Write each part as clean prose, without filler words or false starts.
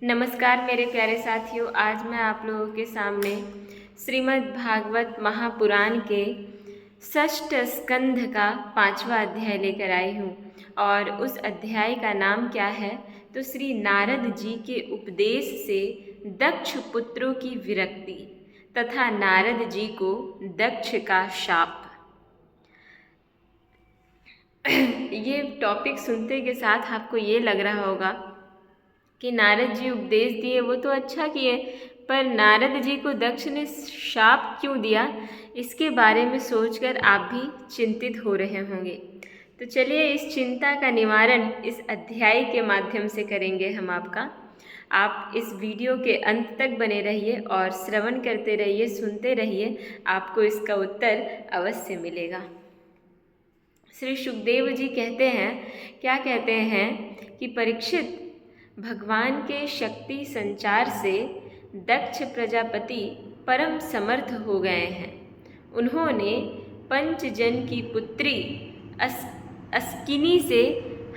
नमस्कार मेरे प्यारे साथियों। आज मैं आप लोगों के सामने श्रीमद् भागवत महापुराण के षष्ठ स्कंध का 5वां अध्याय लेकर आई हूँ। और उस अध्याय का नाम क्या है तो श्री नारद जी के उपदेश से दक्ष पुत्रों की विरक्ति तथा नारद जी को दक्ष का शाप। ये टॉपिक सुनते के साथ आपको ये लग रहा होगा कि नारद जी उपदेश दिए वो तो अच्छा किए, पर नारद जी को दक्ष ने शाप क्यों दिया, इसके बारे में सोचकर आप भी चिंतित हो रहे होंगे। तो चलिए इस चिंता का निवारण इस अध्याय के माध्यम से करेंगे हम आपका। आप इस वीडियो के अंत तक बने रहिए और श्रवण करते रहिए, सुनते रहिए, आपको इसका उत्तर अवश्य मिलेगा। श्री सुखदेव जी कहते हैं, क्या कहते हैं कि परीक्षित, भगवान के शक्ति संचार से दक्ष प्रजापति परम समर्थ हो गए हैं। उन्होंने पंचजन की पुत्री अस्किनी से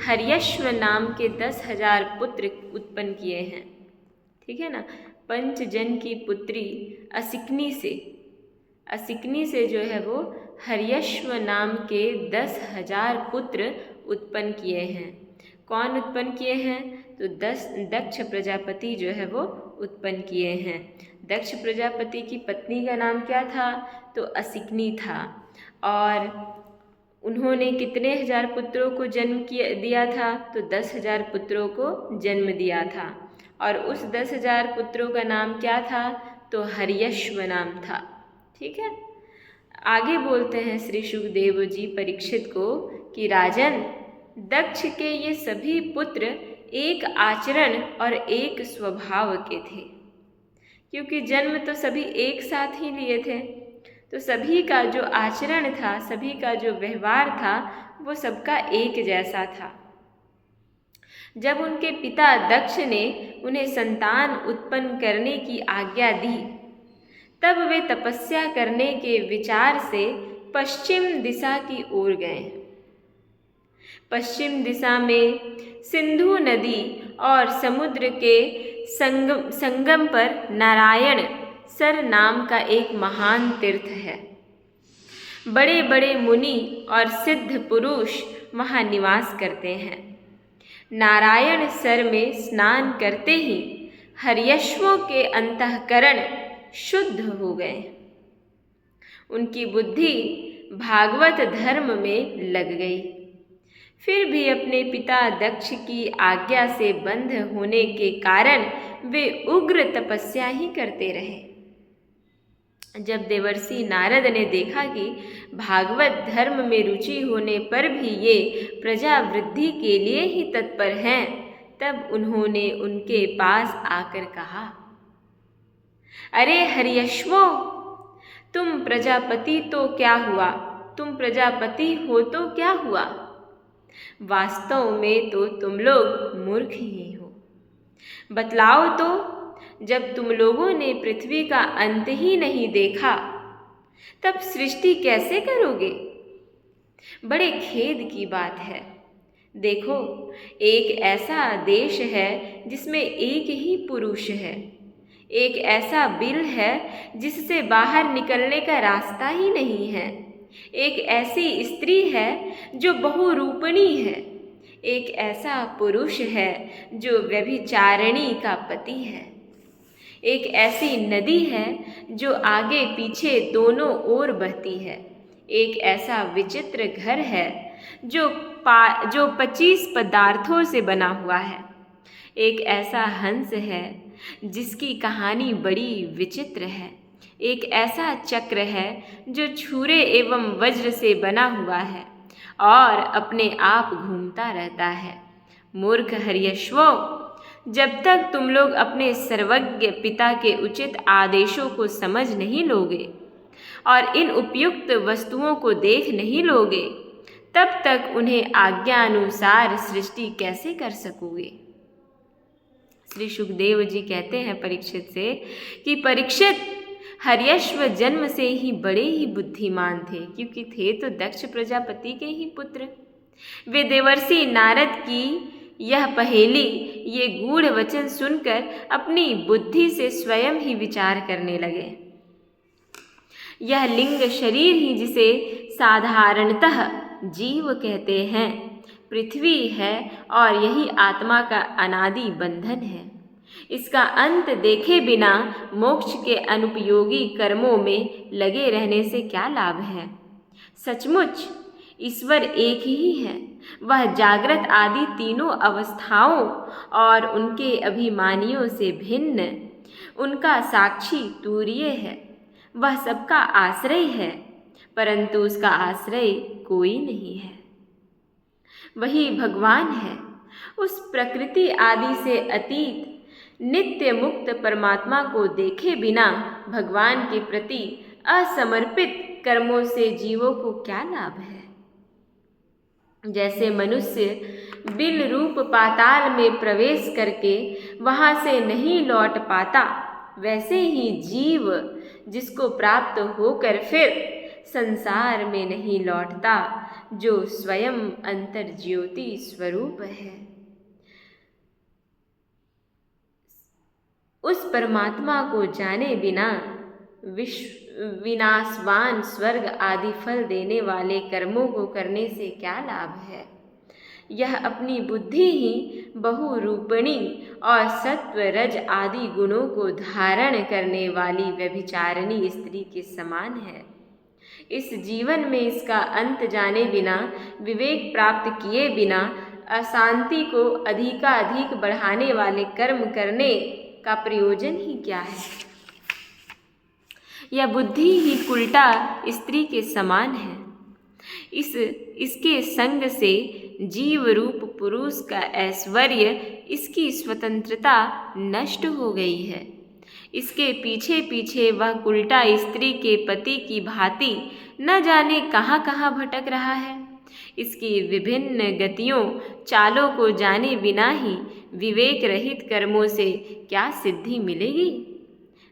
हर्यश्व नाम के 10,000 पुत्र उत्पन्न किए हैं। ठीक है ना। पंचजन की पुत्री असिकनी से जो है वो हर्यश्व नाम के 10,000 पुत्र उत्पन्न किए हैं। कौन उत्पन्न किए हैं तो दक्ष प्रजापति जो है वो उत्पन्न किए हैं। दक्ष प्रजापति की पत्नी का नाम क्या था तो असिकनी था। और उन्होंने कितने हजार पुत्रों को जन्म दिया था तो 10,000 पुत्रों को जन्म दिया था। और उस 10,000 पुत्रों का नाम क्या था तो हर्यश्व नाम था। ठीक है। आगे बोलते हैं श्री सुखदेव जी परीक्षित को कि राजन, दक्ष के ये सभी पुत्र एक आचरण और एक स्वभाव के थे, क्योंकि जन्म तो सभी एक साथ ही लिए थे, तो सभी का जो आचरण था, सभी का जो व्यवहार था, वो सबका एक जैसा था। जब उनके पिता दक्ष ने उन्हें संतान उत्पन्न करने की आज्ञा दी, तब वे तपस्या करने के विचार से पश्चिम दिशा की ओर गए। पश्चिम दिशा में सिंधु नदी और समुद्र के संगम पर नारायण सर नाम का एक महान तीर्थ है। बड़े बड़े मुनि और सिद्ध पुरुष वहाँ निवास करते हैं। नारायण सर में स्नान करते ही हर्यश्वों के अंतःकरण शुद्ध हो गए। उनकी बुद्धि भागवत धर्म में लग गई। फिर भी अपने पिता दक्ष की आज्ञा से बंध होने के कारण वे उग्र तपस्या ही करते रहे। जब देवर्षि नारद ने देखा कि भागवत धर्म में रुचि होने पर भी ये प्रजा वृद्धि के लिए ही तत्पर हैं, तब उन्होंने उनके पास आकर कहा, अरे हर्यश्वो, तुम प्रजापति तो क्या हुआ, तुम प्रजापति हो तो क्या हुआ, वास्तव में तो तुम लोग मूर्ख ही हो। बतलाओ तो, जब तुम लोगों ने पृथ्वी का अंत ही नहीं देखा, तब सृष्टि कैसे करोगे। बड़े खेद की बात है। देखो, एक ऐसा देश है जिसमें एक ही पुरुष है, एक ऐसा बिल है जिससे बाहर निकलने का रास्ता ही नहीं है, एक ऐसी स्त्री है जो बहुरूपणी है, एक ऐसा पुरुष है जो व्यभिचारिणी का पति है, एक ऐसी नदी है जो आगे पीछे दोनों ओर बहती है, एक ऐसा विचित्र घर है जो 25 पदार्थों से बना हुआ है, एक ऐसा हंस है जिसकी कहानी बड़ी विचित्र है, एक ऐसा चक्र है जो छुरे एवं वज्र से बना हुआ है और अपने आप घूमता रहता है। मूर्ख हर्यश्वो, जब तक तुम लोग अपने सर्वज्ञ पिता के उचित आदेशों को समझ नहीं लोगे और इन उपयुक्त वस्तुओं को देख नहीं लोगे, तब तक उन्हें आज्ञानुसार सृष्टि कैसे कर सकोगे। श्री सुखदेव जी कहते हैं परीक्षित से कि परीक्षित, हर्यश्व जन्म से ही बड़े ही बुद्धिमान थे, क्योंकि थे तो दक्ष प्रजापति के ही पुत्र। वे देवर्षि नारद की यह पहेली ये गूढ़ वचन सुनकर अपनी बुद्धि से स्वयं ही विचार करने लगे। यह लिंग शरीर ही जिसे साधारणतः जीव कहते हैं, पृथ्वी है और यही आत्मा का अनादि बंधन है। इसका अंत देखे बिना मोक्ष के अनुपयोगी कर्मों में लगे रहने से क्या लाभ है। सचमुच ईश्वर एक ही है। वह जागृत आदि तीनों अवस्थाओं और उनके अभिमानियों से भिन्न, उनका साक्षी तुरीय है। वह सबका आश्रय है, परंतु उसका आश्रय कोई नहीं है। वही भगवान है। उस प्रकृति आदि से अतीत नित्य मुक्त परमात्मा को देखे बिना भगवान के प्रति असमर्पित कर्मों से जीवों को क्या लाभ है। जैसे मनुष्य बिल रूप पाताल में प्रवेश करके वहाँ से नहीं लौट पाता, वैसे ही जीव जिसको प्राप्त होकर फिर संसार में नहीं लौटता, जो स्वयं अंतर्ज्योति स्वरूप है, उस परमात्मा को जाने बिना विनाशवान स्वर्ग आदि फल देने वाले कर्मों को करने से क्या लाभ है। यह अपनी बुद्धि ही बहुरूपिणी और सत्व रज आदि गुणों को धारण करने वाली व्यभिचारिणी स्त्री के समान है। इस जीवन में इसका अंत जाने बिना, विवेक प्राप्त किए बिना अशांति को अधिकाधिक बढ़ाने वाले कर्म करने का प्रयोजन ही क्या है। यह बुद्धि ही उल्टा स्त्री के समान है। इसके संग से जीव रूप पुरुष का ऐश्वर्य, इसकी स्वतंत्रता नष्ट हो गई है। इसके पीछे पीछे वह उल्टा स्त्री के पति की भांति न जाने कहाँ कहाँ भटक रहा है। इसकी विभिन्न गतियों चालों को जाने बिना ही विवेक रहित कर्मों से क्या सिद्धि मिलेगी।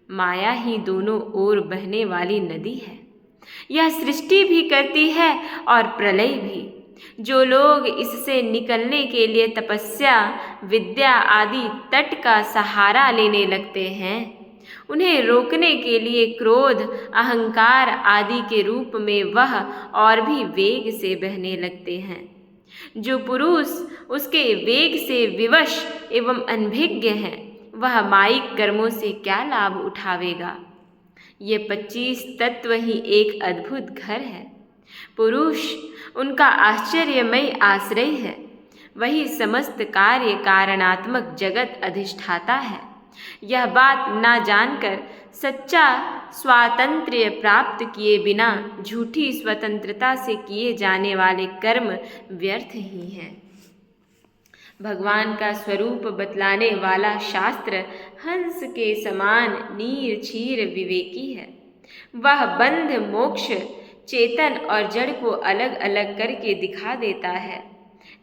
माया ही दोनों ओर बहने वाली नदी है। यह सृष्टि भी करती है और प्रलय भी। जो लोग इससे निकलने के लिए तपस्या, विद्या आदि तट का सहारा लेने लगते हैं, उन्हें रोकने के लिए क्रोध, अहंकार आदि के रूप में वह और भी वेग से बहने लगते हैं। जो पुरुष उसके वेग से विवश एवं अनभिज्ञ है, वह मायिक कर्मों से क्या लाभ उठावेगा। ये 25 तत्व ही एक अद्भुत घर है। पुरुष उनका आश्चर्यमय आश्रय है। वही समस्त कार्य कारणात्मक जगत अधिष्ठाता है। यह बात ना जानकर सच्चा स्वातंत्र्य प्राप्त किए बिना झूठी स्वतंत्रता से किए जाने वाले कर्म व्यर्थ ही हैं। भगवान का स्वरूप बतलाने वाला शास्त्र हंस के समान नीर क्षीर विवेकी है। वह बंध मोक्ष, चेतन और जड़ को अलग अलग करके दिखा देता है।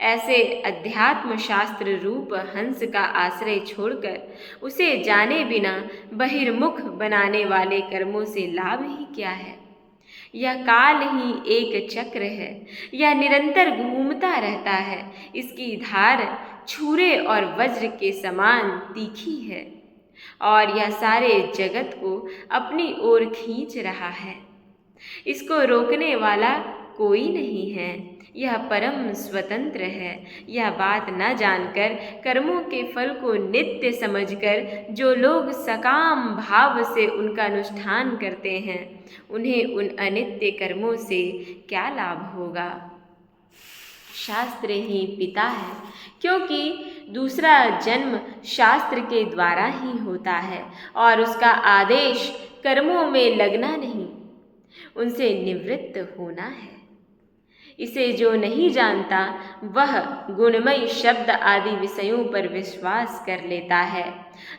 ऐसे अध्यात्म शास्त्र रूप हंस का आश्रय छोड़कर उसे जाने बिना बहिर्मुख बनाने वाले कर्मों से लाभ ही क्या है। यह काल ही एक चक्र है। यह निरंतर घूमता रहता है। इसकी धार छुरे और वज्र के समान तीखी है और यह सारे जगत को अपनी ओर खींच रहा है। इसको रोकने वाला कोई नहीं है। यह परम स्वतंत्र है। यह बात न जानकर कर्मों के फल को नित्य समझकर जो लोग सकाम भाव से उनका अनुष्ठान करते हैं, उन्हें उन अनित्य कर्मों से क्या लाभ होगा। शास्त्र ही पिता है, क्योंकि दूसरा जन्म शास्त्र के द्वारा ही होता है और उसका आदेश कर्मों में लगना नहीं, उनसे निवृत्त होना है। इसे जो नहीं जानता वह गुणमयी शब्द आदि विषयों पर विश्वास कर लेता है।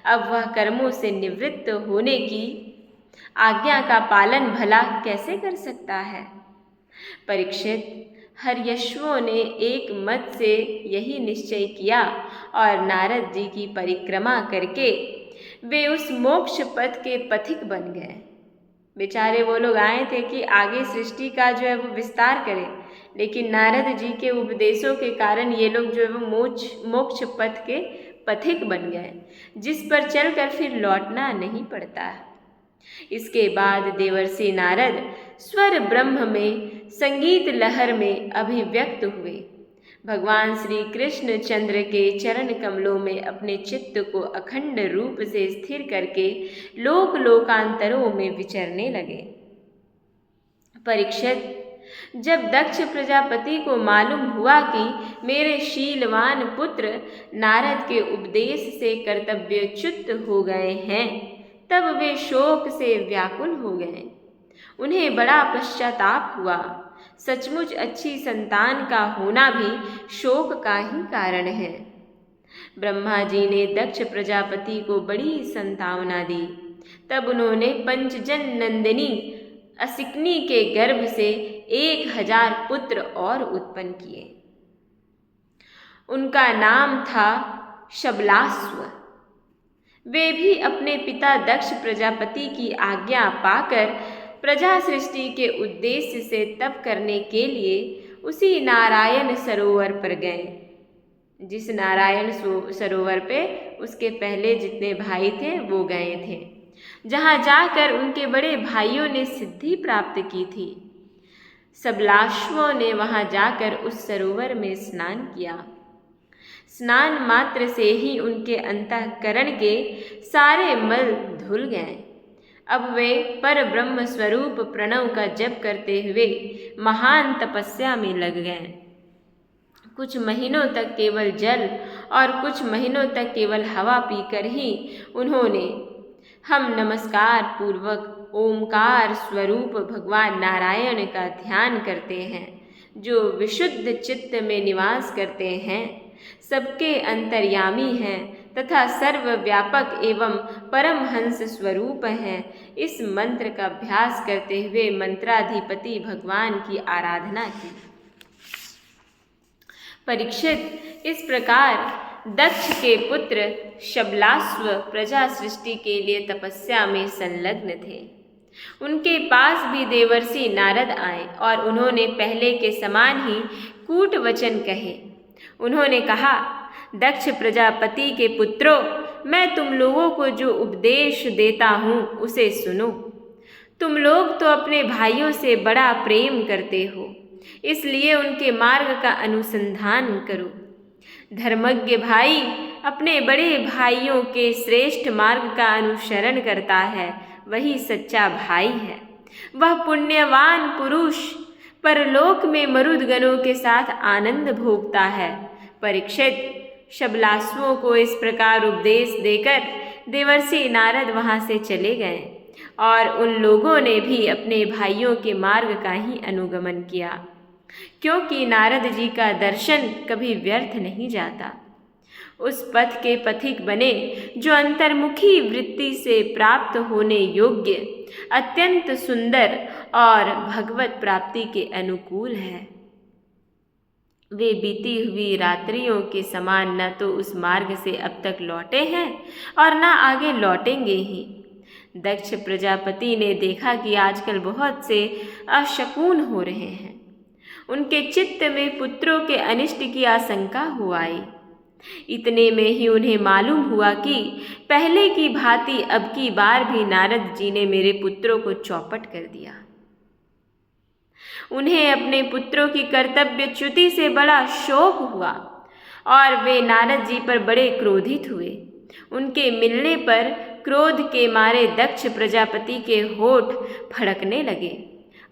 अब वह कर्मों से निवृत्त होने की आज्ञा का पालन भला कैसे कर सकता है। परीक्षित, हर्यश्वों ने एक मत से यही निश्चय किया और नारद जी की परिक्रमा करके वे उस मोक्ष पथ के पथिक बन गए। बेचारे वो लोग आए थे कि आगे सृष्टि का जो है वो विस्तार करें, लेकिन नारद जी के उपदेशों के कारण ये लोग जो है वो मोक्ष पथ के पथिक बन गए, जिस पर चलकर फिर लौटना नहीं पड़ता। इसके बाद देवर्षि नारद स्वर ब्रह्म में संगीत लहर में अभिव्यक्त हुए। भगवान श्री कृष्ण चंद्र के चरण कमलों में अपने चित्त को अखंड रूप से स्थिर करके लोक लोकांतरों में विचरने लगे। परीक्षित, जब दक्ष प्रजापति को मालूम हुआ कि मेरे शीलवान पुत्र नारद के उपदेश से कर्तव्यच्युत हो गए हैं, तब वे शोक से व्याकुल हो गए। उन्हें बड़ा पश्चाताप हुआ। सचमुच अच्छी संतान का होना भी शोक का ही कारण है। ब्रह्मा जी ने दक्ष प्रजापति को बड़ी संतावना दी। तब उन्होंने पंचजन नंदिनी असिकनी के गर्भ से 1000 पुत्र और उत्पन्न किए। उनका नाम था शबलाश्व। वे भी अपने पिता दक्ष प्रजापति की आज्ञा पाकर प्रजा सृष्टि के उद्देश्य से तप करने के लिए उसी नारायण सरोवर पर गए, जिस नारायण सरोवर पे उसके पहले जितने भाई थे वो गए थे, जहाँ जाकर उनके बड़े भाइयों ने सिद्धि प्राप्त की थी। सबलाश्वों ने वहाँ जाकर उस सरोवर में स्नान किया। स्नान मात्र से ही उनके अंतःकरण के सारे मल धुल गए। अब वे पर ब्रह्म स्वरूप प्रणव का जप करते हुए महान तपस्या में लग गए। कुछ महीनों तक केवल जल और कुछ महीनों तक केवल हवा पीकर ही उन्होंने हम नमस्कार पूर्वक ओमकार स्वरूप भगवान नारायण का ध्यान करते हैं, जो विशुद्ध चित्त में निवास करते हैं, सबके अंतर्यामी हैं तथा सर्वव्यापक एवं परमहंस स्वरूप हैं। इस मंत्र का अभ्यास करते हुए मंत्राधिपति भगवान की आराधना की। परीक्षित, इस प्रकार दक्ष के पुत्र शबलाश्व प्रजा सृष्टि के लिए तपस्या में संलग्न थे। उनके पास भी देवर्षि नारद आए और उन्होंने पहले के समान ही कूट वचन कहे। उन्होंने कहा, दक्ष प्रजापति के पुत्रों, मैं तुम लोगों को जो उपदेश देता हूँ उसे सुनो। तुम लोग तो अपने भाइयों से बड़ा प्रेम करते हो, इसलिए उनके मार्ग का अनुसंधान करो। धर्मज्ञ भाई अपने बड़े भाइयों के श्रेष्ठ मार्ग का अनुसरण करता है, वही सच्चा भाई है। वह पुण्यवान पुरुष परलोक में मरुदगणों के साथ आनंद भोगता है। परीक्षित, शबलाश्वों को इस प्रकार उपदेश देकर देवर्षि नारद वहाँ से चले गए और उन लोगों ने भी अपने भाइयों के मार्ग का ही अनुगमन किया, क्योंकि नारद जी का दर्शन कभी व्यर्थ नहीं जाता। उस पथ के पथिक बने जो अंतर्मुखी वृत्ति से प्राप्त होने योग्य, अत्यंत सुंदर और भगवत प्राप्ति के अनुकूल है। वे बीती हुई रात्रियों के समान न तो उस मार्ग से अब तक लौटे हैं और न आगे लौटेंगे ही। दक्ष प्रजापति ने देखा कि आजकल बहुत से अशकुन हो रहे हैं। उनके चित्त में पुत्रों के अनिष्ट की आशंका हो आई। इतने में ही उन्हें मालूम हुआ कि पहले की भांति अब की बार भी नारद जी ने मेरे पुत्रों को चौपट कर दिया। उन्हें अपने पुत्रों की कर्तव्यच्युति से बड़ा शोक हुआ और वे नारद जी पर बड़े क्रोधित हुए। उनके मिलने पर क्रोध के मारे दक्ष प्रजापति के होठ फड़कने लगे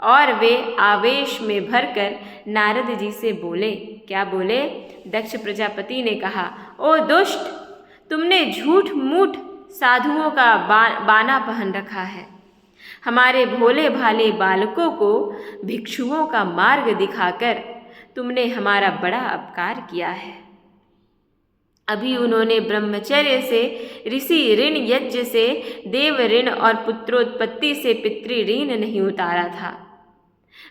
और वे आवेश में भरकर नारद जी से बोले। क्या बोले? दक्ष प्रजापति ने कहा, ओ दुष्ट, तुमने झूठ मूठ साधुओं का बाना पहन रखा है। हमारे भोले भाले बालकों को भिक्षुओं का मार्ग दिखाकर तुमने हमारा बड़ा अपकार किया है। अभी उन्होंने ब्रह्मचर्य से ऋषि ऋण, यज्ञ से देव ऋण और पुत्रोत्पत्ति से पितृ ऋण नहीं उतारा था।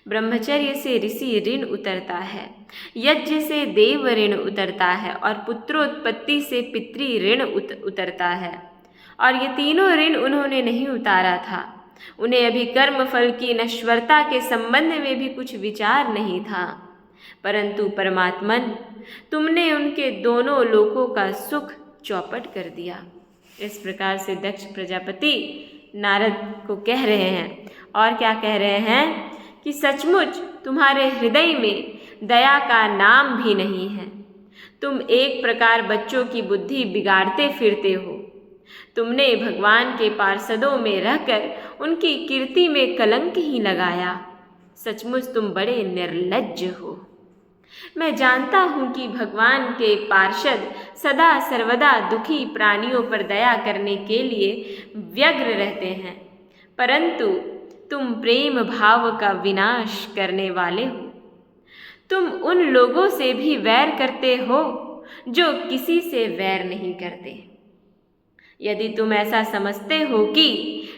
ब्रह्मचर्य से ऋषि ऋण उतरता है, यज्ञ से देव ऋण उतरता है और पुत्रोत्पत्ति से पितृ ऋण उतरता है। और ये तीनों ऋण उन्होंने नहीं उतारा था। उन्हें अभी कर्म फल की नश्वरता के संबंध में भी कुछ विचार नहीं था, परंतु परमात्मन, तुमने उनके दोनों लोकों का सुख चौपट कर दिया। इस प्रकार से दक्ष प्रजापति नारद को कह रहे हैं, और क्या कह रहे हैं कि सचमुच तुम्हारे हृदय में दया का नाम भी नहीं है। तुम एक प्रकार बच्चों की बुद्धि बिगाड़ते फिरते हो। तुमने भगवान के पार्षदों में रहकर उनकी कीर्ति में कलंक ही लगाया। सचमुच तुम बड़े निर्लज्ज हो। मैं जानता हूँ कि भगवान के पार्षद सदा सर्वदा दुखी प्राणियों पर दया करने के लिए व्यग्र रहते हैं, परंतु तुम प्रेम भाव का विनाश करने वाले हो। तुम उन लोगों से भी वैर करते हो जो किसी से वैर नहीं करते। यदि तुम ऐसा समझते हो कि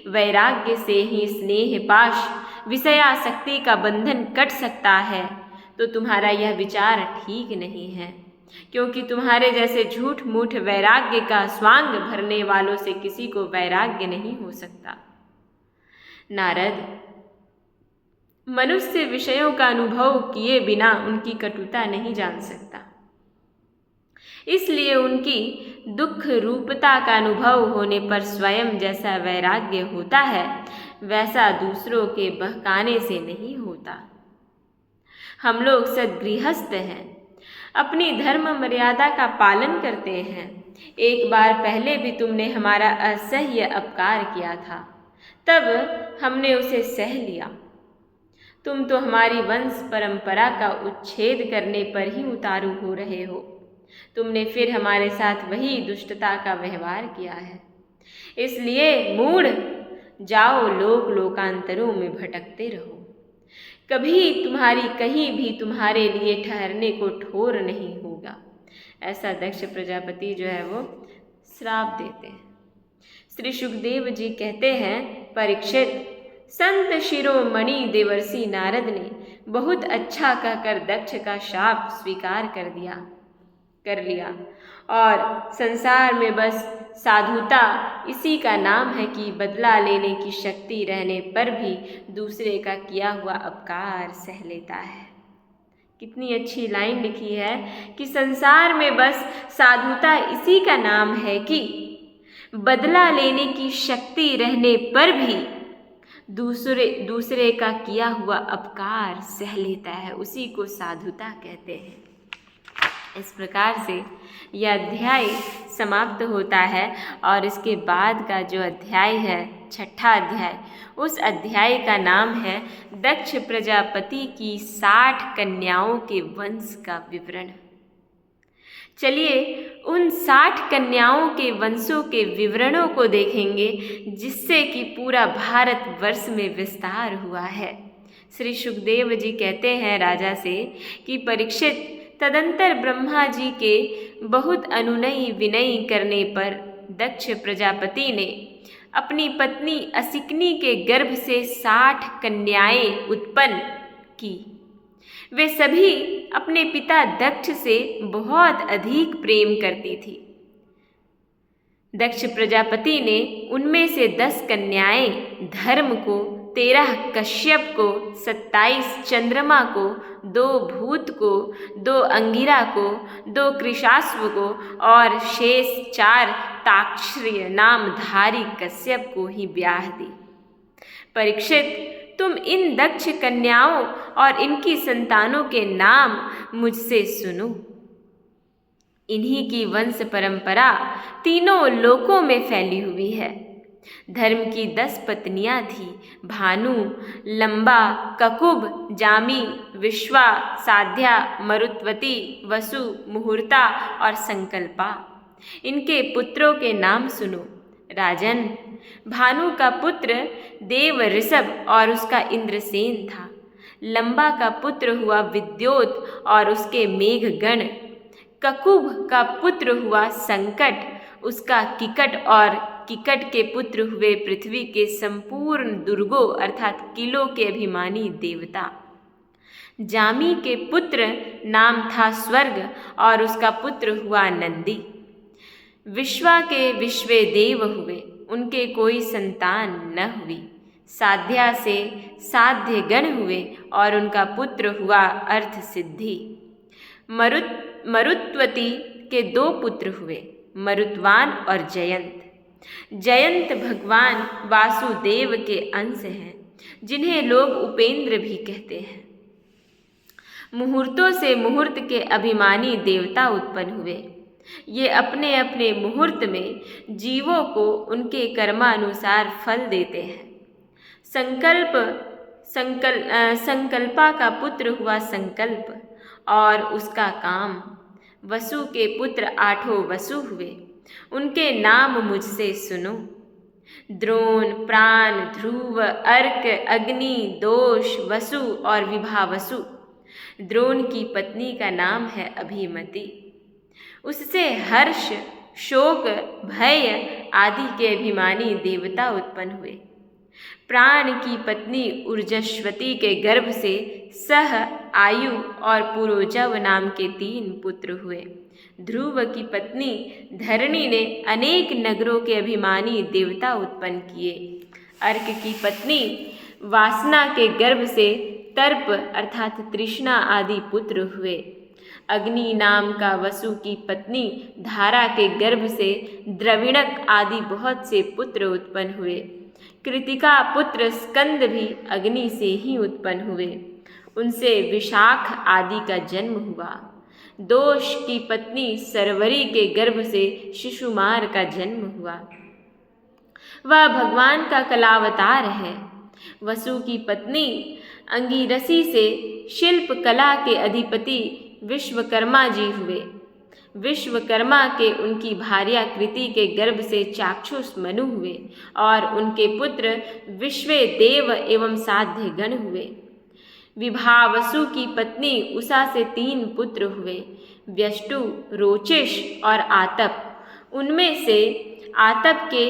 वैराग्य से ही स्नेह पाश विषयासक्ति का बंधन कट सकता है, तो तुम्हारा यह विचार ठीक नहीं है, क्योंकि तुम्हारे जैसे झूठ मूठ वैराग्य का स्वांग भरने वालों से किसी को वैराग्य नहीं हो सकता। नारद, मनुष्य विषयों का अनुभव किए बिना उनकी कटुता नहीं जान सकता, इसलिए उनकी दुख रूपता का अनुभव होने पर स्वयं जैसा वैराग्य होता है वैसा दूसरों के बहकाने से नहीं होता। हम लोग सद्गृहस्थ हैं, अपनी धर्म मर्यादा का पालन करते हैं। एक बार पहले भी तुमने हमारा असह्य अपकार किया था, तब हमने उसे सह लिया। तुम तो हमारी वंश परंपरा का उच्छेद करने पर ही उतारू हो रहे हो। तुमने फिर हमारे साथ वही दुष्टता का व्यवहार किया है। इसलिए मूढ़, जाओ लोक लोकांतरों में भटकते रहो। कभी तुम्हारी कहीं भी तुम्हारे लिए ठहरने को ठोर नहीं होगा। ऐसा दक्ष प्रजापति जो है वो श्राप देते हैं। श्री सुखदेव जी कहते हैं, परीक्षित, संत शिरोमणि देवर्षि नारद ने बहुत अच्छा कहकर दक्ष का शाप स्वीकार कर लिया और संसार में बस साधुता इसी का नाम है कि बदला लेने की शक्ति रहने पर भी दूसरे का किया हुआ अपकार सह लेता है। कितनी अच्छी लाइन लिखी है कि संसार में बस साधुता इसी का नाम है कि बदला लेने की शक्ति रहने पर भी दूसरे का किया हुआ अपकार सह लेता है, उसी को साधुता कहते हैं। इस प्रकार से यह अध्याय समाप्त होता है और इसके बाद का जो अध्याय है, छठा अध्याय, उस अध्याय का नाम है दक्ष प्रजापति की 60 कन्याओं के वंश का विवरण। चलिए उन 60 कन्याओं के वंशों के विवरणों को देखेंगे, जिससे कि पूरा भारतवर्ष में विस्तार हुआ है। श्री सुखदेव जी कहते हैं राजा से कि परीक्षित, तदंतर ब्रह्मा जी के बहुत अनुनय विनय करने पर दक्ष प्रजापति ने अपनी पत्नी असिकनी के गर्भ से 60 कन्याएं उत्पन्न की। वे सभी अपने पिता दक्ष से बहुत अधिक प्रेम करती थी। दक्ष प्रजापति ने उनमें से 10 कन्याएं धर्म को, 13 कश्यप को, 27 चंद्रमा को, 2 भूत को, 2 अंगिरा को, 2 कृशाश्व को और शेष 4 ताक्षर्य नामधारी कश्यप को ही ब्याह दी। परीक्षित, तुम इन दक्ष कन्याओं और इनकी संतानों के नाम मुझसे सुनो। इन्हीं की वंश परंपरा तीनों लोकों में फैली हुई है। धर्म की 10 पत्नियां थी, भानु, लंबा, ककुब, जामी, विश्वा, साध्या, मरुत्वती, वसु, मुहूर्ता और संकल्पा। इनके पुत्रों के नाम सुनो। राजन, भानु का पुत्र देव ऋषभ और उसका इंद्रसेन था। लंबा का पुत्र हुआ विद्योत और उसके मेघगण। ककुब का पुत्र हुआ संकट, उसका किकट, और किकट के पुत्र हुए पृथ्वी के संपूर्ण दुर्गों अर्थात किलों के अभिमानी देवता। जामी के पुत्र नाम था स्वर्ग और उसका पुत्र हुआ नंदी। विश्वा के विश्वे देव हुए, उनके कोई संतान न हुई। साध्या से साध्य गण हुए और उनका पुत्र हुआ अर्थ सिद्धि। मरुत्वती के 2 पुत्र हुए, मरुत्वान और जयंत। जयंत भगवान वासुदेव के अंश हैं, जिन्हें लोग उपेंद्र भी कहते हैं। मुहूर्तों से मुहूर्त के अभिमानी देवता उत्पन्न हुए। ये अपने अपने मुहूर्त में जीवों को उनके कर्मानुसार फल देते हैं। संकल्पा का पुत्र हुआ संकल्प और उसका काम। वसु के पुत्र 8 वसु हुए, उनके नाम मुझसे सुनो। द्रोण, प्राण, ध्रुव, अर्क, अग्नि, दोष, वसु और विभावसु। द्रोण की पत्नी का नाम है अभिमति। उससे हर्ष, शोक, भय आदि के अभिमानी देवता उत्पन्न हुए। प्राण की पत्नी ऊर्जस्वती के गर्भ से सह, आयु और पुरोजव नाम के 3 पुत्र हुए। ध्रुव की पत्नी धरणी ने अनेक नगरों के अभिमानी देवता उत्पन्न किए। अर्क की पत्नी वासना के गर्भ से तर्प अर्थात तृष्णा आदि पुत्र हुए। अग्नि नाम का वसु की पत्नी धारा के गर्भ से द्रविणक आदि बहुत से पुत्र उत्पन्न हुए। कृतिका पुत्र स्कंद भी अग्नि से ही उत्पन्न हुए, उनसे विशाख आदि का जन्म हुआ। दोष की पत्नी सरवरी के गर्भ से शिशुमार का जन्म हुआ, वह भगवान का कलावतार है। वसु की पत्नी अंगिरसी से शिल्प कला के अधिपति विश्वकर्मा जी हुए। विश्वकर्मा के उनकी भार्या कृति के गर्भ से चाक्षुष मनु हुए और उनके पुत्र विश्वे देव एवं साध्य गण हुए। विभावसु की पत्नी उषा से 3 पुत्र हुए, व्यष्टु, रोचिष और आतप। उनमें से आतप के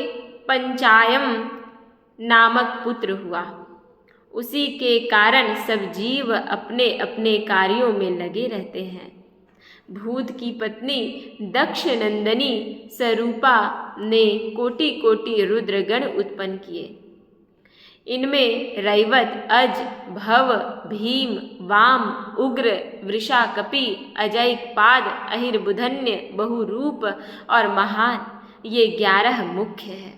पंचायम नामक पुत्र हुआ। उसी के कारण सब जीव अपने अपने कार्यों में लगे रहते हैं। भूत की पत्नी दक्ष नंदनी सरूपा ने कोटि कोटि रुद्रगण उत्पन्न किए। इनमें रैवत, अज, भव, भीम, वाम, उग्र, वृषा, कपि, अजैकपाद, अहिर्बुधन्य, बहुरूप और महान ये 11 मुख्य हैं।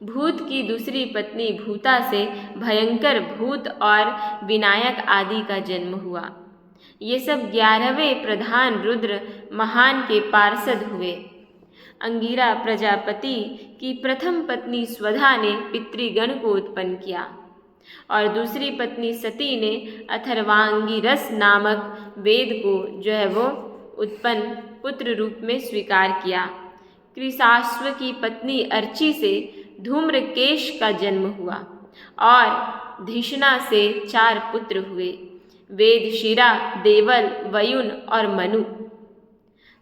भूत की दूसरी पत्नी भूता से भयंकर भूत और विनायक आदि का जन्म हुआ। ये सब 11वें प्रधान रुद्र महान के पार्षद हुए। अंगिरा प्रजापति की प्रथम पत्नी स्वधा ने पितृगण को उत्पन्न किया और दूसरी पत्नी सती ने अथर्वांगिरस नामक वेद को जो है वो उत्पन्न पुत्र रूप में स्वीकार किया। कृशाश्व की पत्नी अर्ची से धूम्रकेश का जन्म हुआ और धिषणा से 4 पुत्र हुए, वेदशिरा, देवल, वयुन और मनु।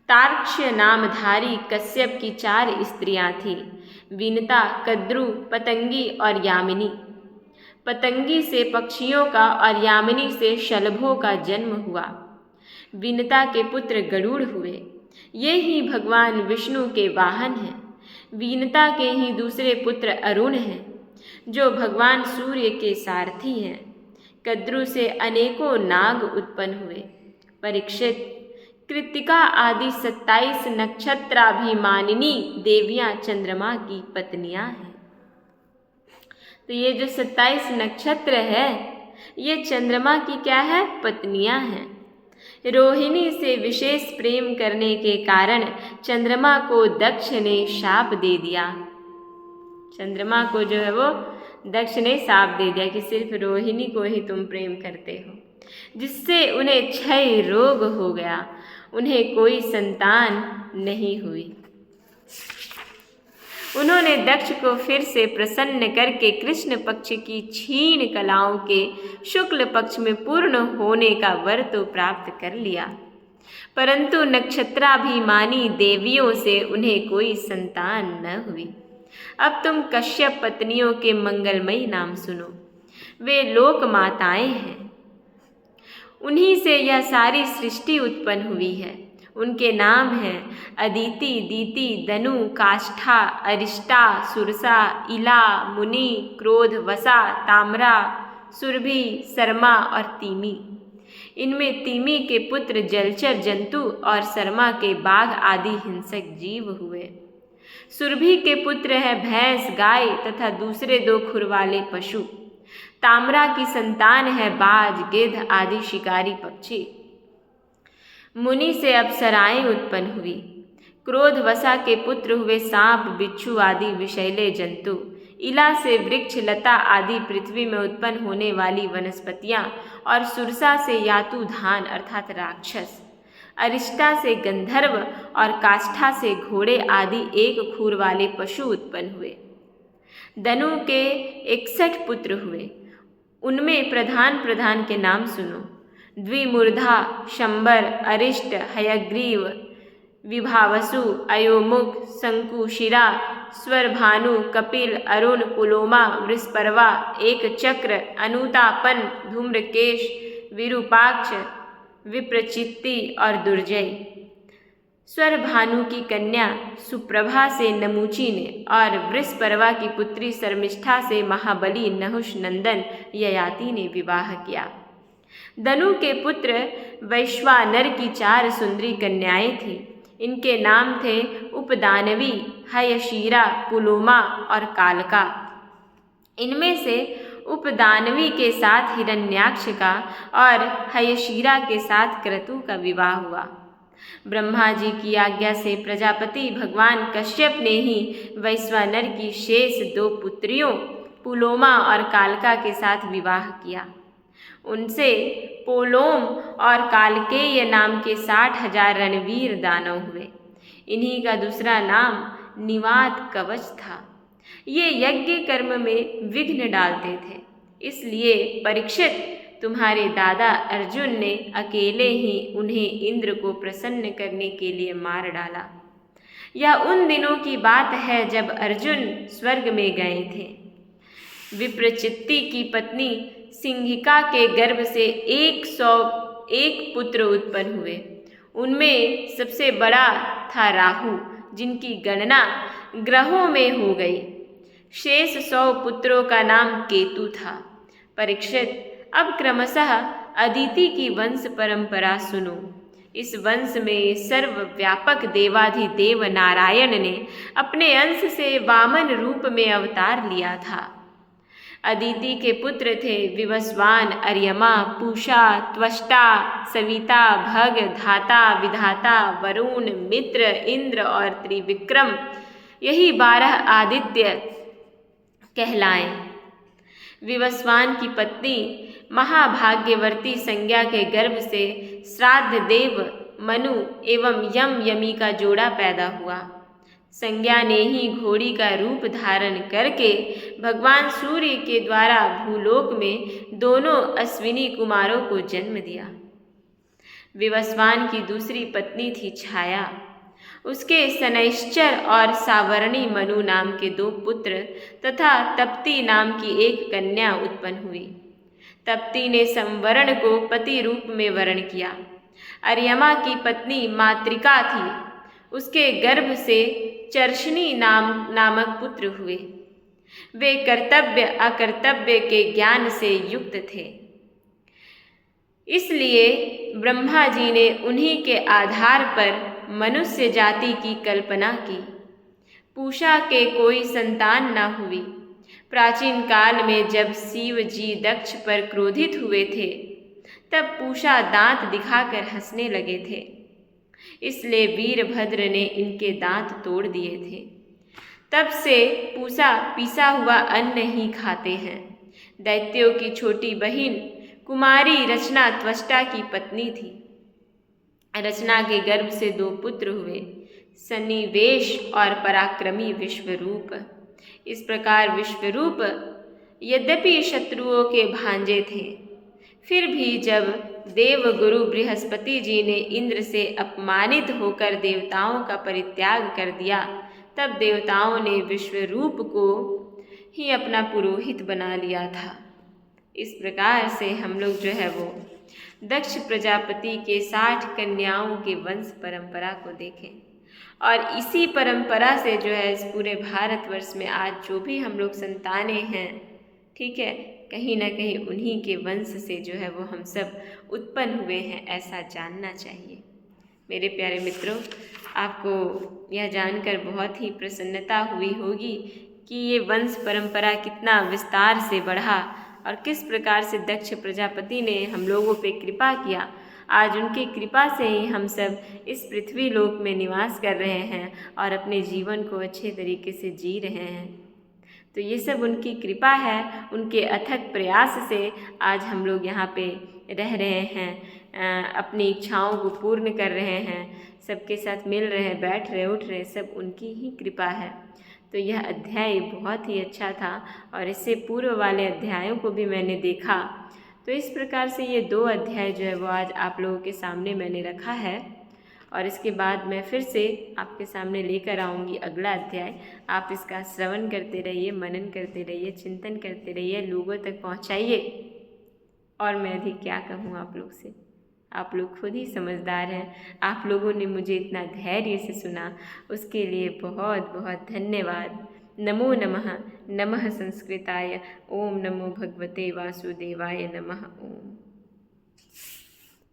तार्क्ष्य नामधारी कश्यप की 4 स्त्रियां थीं, विनता, कद्रु, पतंगी और यामिनी। पतंगी से पक्षियों का और यामिनी से शलभों का जन्म हुआ। विनता के पुत्र गरुड़ हुए, ये ही भगवान विष्णु के वाहन हैं। वीनता के ही दूसरे पुत्र अरुण हैं, जो भगवान सूर्य के सारथी हैं। कद्रु से अनेकों नाग उत्पन्न हुए। परीक्षित, कृत्तिका आदि 27 नक्षत्राभिमानिनी देवियां चंद्रमा की पत्नियां हैं। तो ये जो 27 नक्षत्र है ये चंद्रमा की क्या है? पत्नियां हैं। रोहिणी से विशेष प्रेम करने के कारण चंद्रमा को दक्ष ने शाप दे दिया। चंद्रमा को जो है वो दक्ष ने शाप दे दिया कि सिर्फ रोहिणी को ही तुम प्रेम करते हो, जिससे उन्हें क्षय रोग हो गया, उन्हें कोई संतान नहीं हुई। उन्होंने दक्ष को फिर से प्रसन्न करके कृष्ण पक्ष की क्षीण कलाओं के शुक्ल पक्ष में पूर्ण होने का वर तो प्राप्त कर लिया, परंतु नक्षत्राभिमानी देवियों से उन्हें कोई संतान न हुई। अब तुम कश्यप पत्नियों के मंगलमयी नाम सुनो, वे लोक माताएं हैं। उन्हीं से यह सारी सृष्टि उत्पन्न हुई है। उनके नाम हैं अदिति, दीति, दनु, काष्ठा, अरिष्टा, सुरसा, इला, मुनि, क्रोध, वसा, ताम्रा, सुरभि, शर्मा और तीमी। इनमें तिमी के पुत्र जलचर जंतु और सरमा के बाघ आदि हिंसक जीव हुए। सुरभि के पुत्र हैं भैंस, गाय तथा दूसरे 2 खुर वाले पशु। ताम्रा की संतान है बाज, गिद्ध आदि शिकारी पक्षी। मुनि से अप्सराएं उत्पन्न हुई। क्रोधवसा के पुत्र हुए सांप, बिच्छू आदि विषैले जंतु। इला से वृक्ष, लता आदि पृथ्वी में उत्पन्न होने वाली वनस्पतियां और सुरसा से यातुधान अर्थात राक्षस। अरिष्टा से गंधर्व और काष्ठा से घोड़े आदि 1 खूर वाले पशु उत्पन्न हुए। दनु के 61 पुत्र हुए। उनमें प्रधान प्रधान के नाम सुनो। द्विमूर्धा, शंबर, अरिष्ट, हयग्रीव, विभावसु, अयोमुख, शंकुशिरा, स्वरभानु, कपिल, अरुण, पुलोमा, वृषपर्वा, एक चक्र, अनुतापन, धूम्रकेश, विरूपाक्ष, विप्रचित्ति और दुर्जय। स्वरभानु की कन्या सुप्रभा से नमूची ने और वृषपर्वा की पुत्री शर्मिष्ठा से महाबली नहुष नंदन ययाति ने विवाह किया। दनु के पुत्र वैश्वानर की 4 सुंदरी कन्याएं थीं। इनके नाम थे उपदानवी, हयशीरा, पुलोमा और कालका। इनमें से उपदानवी के साथ हिरण्याक्ष का और हयशीरा के साथ क्रतु का विवाह हुआ। ब्रह्मा जी की आज्ञा से प्रजापति भगवान कश्यप ने ही वैश्वानर की शेष 2 पुत्रियों पुलोमा और कालका के साथ विवाह किया। उनसे पोलोम और कालकेय नाम के 60,000 रणवीर दानव हुए। इन्हीं का दूसरा नाम निवात कवच था। ये यज्ञ कर्म में विघ्न डालते थे, इसलिए परीक्षित तुम्हारे दादा अर्जुन ने अकेले ही उन्हें इंद्र को प्रसन्न करने के लिए मार डाला। यह उन दिनों की बात है जब अर्जुन स्वर्ग में गए थे। विप्रचित्ति की पत्नी सिंहिका के गर्भ से 101 पुत्र उत्पन्न हुए। उनमें सबसे बड़ा था राहु, जिनकी गणना ग्रहों में हो गई। शेष 100 पुत्रों का नाम केतु था। परीक्षित, अब क्रमशः अदिति की वंश परंपरा सुनो। इस वंश में सर्वव्यापक देवाधिदेव नारायण ने अपने अंश से वामन रूप में अवतार लिया था। अदिति के पुत्र थे विवस्वान, अर्यमा, पूषा, त्वष्टा, सविता, भग, धाता, विधाता, वरुण, मित्र, इंद्र और त्रिविक्रम। यही 12 आदित्य कहलाएं। विवस्वान की पत्नी महाभाग्यवर्ती संज्ञा के गर्भ से श्राद्ध देव मनु एवं यम यमी का जोड़ा पैदा हुआ। संज्ञा ने ही घोड़ी का रूप धारण करके भगवान सूर्य के द्वारा भूलोक में दोनों अश्विनी कुमारों को जन्म दिया। विवस्वान की दूसरी पत्नी थी छाया। उसके शनैश्चर और सावर्णी मनु नाम के 2 पुत्र तथा तप्ती नाम की एक कन्या उत्पन्न हुई। तप्ती ने संवरण को पति रूप में वरण किया। अर्यमा की पत्नी मातृका थी। उसके गर्भ से चर्षणी नामक पुत्र हुए। वे कर्तव्य अकर्तव्य के ज्ञान से युक्त थे, इसलिए ब्रह्मा जी ने उन्हीं के आधार पर मनुष्य जाति की कल्पना की। पूषा के कोई संतान न हुई। प्राचीन काल में जब शिव जी दक्ष पर क्रोधित हुए थे, तब पूषा दांत दिखाकर हंसने लगे थे। इसलिए वीरभद्र ने इनके दांत तोड़ दिए थे। तब से पूषा पिसा हुआ अन्न ही खाते हैं। दैत्यों की छोटी बहिन कुमारी रचना त्वष्टा की पत्नी थी। रचना के गर्भ से 2 पुत्र हुए, सन्निवेश और पराक्रमी विश्वरूप। इस प्रकार विश्वरूप यद्यपि शत्रुओं के भांजे थे, फिर भी जब देवगुरु बृहस्पति जी ने इंद्र से अपमानित होकर देवताओं का परित्याग कर दिया, तब देवताओं ने विश्वरूप को ही अपना पुरोहित बना लिया था। इस प्रकार से हम लोग जो है वो दक्ष प्रजापति के 60 कन्याओं के वंश परंपरा को देखें, और इसी परंपरा से जो है इस पूरे भारतवर्ष में आज जो भी हम लोग संतानें हैं, ठीक है, कहीं ना कहीं उन्हीं के वंश से जो है वो हम सब उत्पन्न हुए हैं, ऐसा जानना चाहिए। मेरे प्यारे मित्रों, आपको यह जानकर बहुत ही प्रसन्नता हुई होगी कि ये वंश परंपरा कितना विस्तार से बढ़ा और किस प्रकार से दक्ष प्रजापति ने हम लोगों पे कृपा किया। आज उनकी कृपा से ही हम सब इस पृथ्वी लोक में निवास कर रहे हैं और अपने जीवन को अच्छे तरीके से जी रहे हैं। तो ये सब उनकी कृपा है, उनके अथक प्रयास से आज हम लोग यहाँ पे रह रहे हैं, अपनी इच्छाओं को पूर्ण कर रहे हैं, सबके साथ मिल रहे हैं, बैठ रहे, उठ रहे, सब उनकी ही कृपा है। तो यह अध्याय बहुत ही अच्छा था और इससे पूर्व वाले अध्यायों को भी मैंने देखा। तो इस प्रकार से ये 2 अध्याय जो है वो आज आप लोगों के सामने मैंने रखा है और इसके बाद मैं फिर से आपके सामने लेकर आऊँगी अगला अध्याय। आप इसका श्रवण करते रहिए, मनन करते रहिए, चिंतन करते रहिए, लोगों तक पहुँचाइए। और मैं भी क्या कहूँ आप लोग से, आप लोग खुद ही समझदार हैं। आप लोगों ने मुझे इतना धैर्य से सुना, उसके लिए बहुत बहुत धन्यवाद। नमो नमः। नमः संस्कृताय। ओम नमो भगवते वासुदेवाय नमः। ओम।